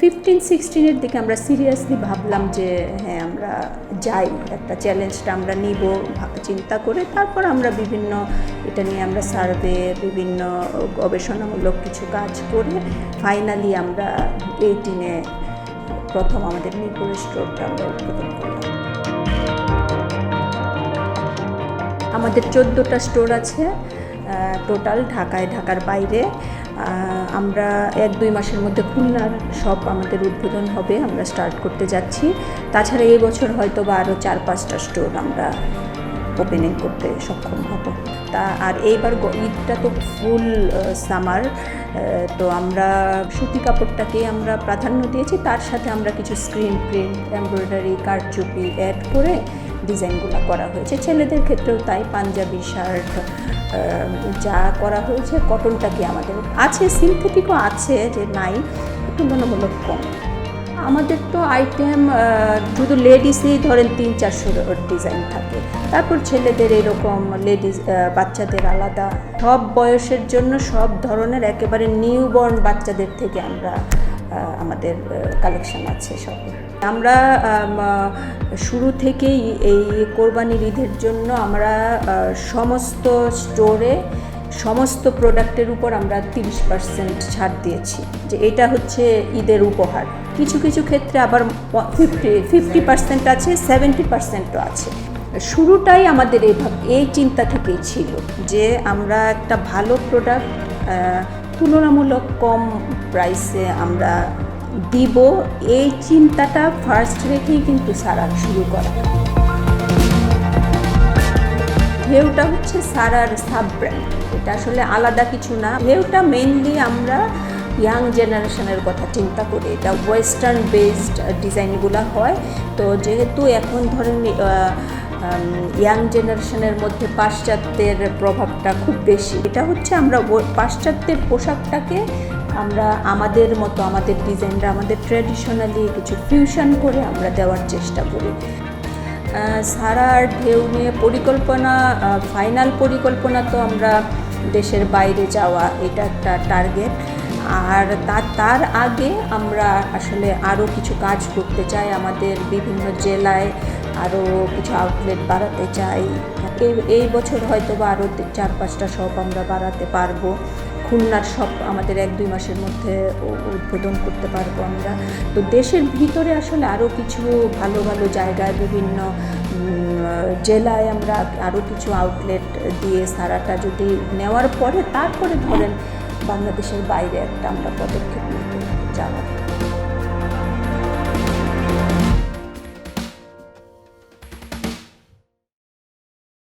15-16-এর দিকে আমরা সিরিয়াসলি ভাবলাম যে হ্যাঁ আমরা যাই, একটা চ্যালেঞ্জটা আমরা নিব চিন্তা করে। তারপর আমরা বিভিন্ন এটা নিয়ে আমরা সার্ভে, বিভিন্ন গবেষণামূলক কিছু কাজ করে ফাইনালি আমরা 18-এ প্রথম আমাদের মিরপুরের স্টোরটা আমরা উদ্বোধন করলাম। আমাদের 14টা স্টোর আছে টোটাল ঢাকায়, ঢাকার বাইরে। আমরা 1-2 মাসের মধ্যে খুলনার শপ আমাদের উদ্বোধন হবে, আমরা স্টার্ট করতে যাচ্ছি। তাছাড়া এই বছর হয়তো বা আরও 4-5টা স্টোর আমরা ওপেনিং করতে সক্ষম হব। আর এইবার ঈদটা তো ফুল সামার, তো আমরা সুতি কাপড়টাকে আমরা প্রাধান্য দিয়েছি। তার সাথে আমরা কিছু স্ক্রিন প্রিন্ট, এমব্রয়ডারি, কারচুপি অ্যাড করে ডিজাইনগুলো করা হয়েছে। ছেলেদের ক্ষেত্রেও তাই, পাঞ্জাবি, শার্ট যা করা হয়েছে। কটনটাকে আমাদের আছে, সিনথেটিকও আছে, যে নাই, তুলনামূলক কম। আমাদের তো আইটেম শুধু লেডিসই ধরেন 300-400 ডিজাইন থাকে। তারপর ছেলেদের এরকম, লেডিস বাচ্চাদের আলাদা, সব বয়সের জন্য সব ধরনের, একেবারে নিউবর্ন বাচ্চাদের থেকে আমরা আমাদের কালেকশন আছে সব। আমরা শুরু থেকেই এই কোরবানির ঈদের জন্য আমরা সমস্ত স্টোরে সমস্ত প্রোডাক্টের উপর আমরা 30% ছাড় দিয়েছি, যে এটা হচ্ছে ঈদের উপহার। কিছু কিছু ক্ষেত্রে আবার 50% আছে, 70%ও আছে। শুরুটাই আমাদের এই চিন্তা থেকেই ছিল যে আমরা একটা ভালো প্রোডাক্ট তুলনামূলক কম প্রাইসে আমরা দিব, এই চিন্তাটা ফার্স্ট রেখেই কিন্তু সারার শুরু করা। ঢেউটা হচ্ছে সারার সাব ব্র্যান্ড, এটা আসলে আলাদা কিছু না। ঢেউটা মেইনলি আমরা ইয়াং জেনারেশনের কথা চিন্তা করি, এটা ওয়েস্টার্ন বেসড ডিজাইনগুলো হয়। তো যেহেতু এখন ধরেন ইয়াং জেনারেশনের মধ্যে পাশ্চাত্যের প্রভাবটা খুব বেশি, এটা হচ্ছে আমরা পাশ্চাত্যের পোশাকটাকে আমরা আমাদের মতো, আমাদের ডিজাইনটা আমাদের ট্র্যাডিশনালি কিছু ফিউশন করে আমরা দেওয়ার চেষ্টা করি। সারার ঢেউ নিয়ে পরিকল্পনা, ফাইনাল পরিকল্পনা তো আমরা দেশের বাইরে যাওয়া, এটা একটা টার্গেট। আর তার আগে আমরা আসলে আরও কিছু কাজ করতে চাই, আমাদের বিভিন্ন জেলায় আরও কিছু আউটলেট বাড়াতে চাই। এই বছর হয়তো বা আরও 4-5টা শপ আমরা বাড়াতে পারবো। খুলনার শপ আমাদের 1-2 মাসের মধ্যে উদ্বোধন করতে পারবো আমরা। তো দেশের ভিতরে আসলে আরও কিছু ভালো ভালো জায়গায়, বিভিন্ন জেলায় আমরা আরও কিছু আউটলেট দিয়ে সারাটা যদি নেওয়ার পরে তারপরে ধরেন বাংলাদেশের বাইরে একটা আমরা পদক্ষেপ নিতে যাওয়া।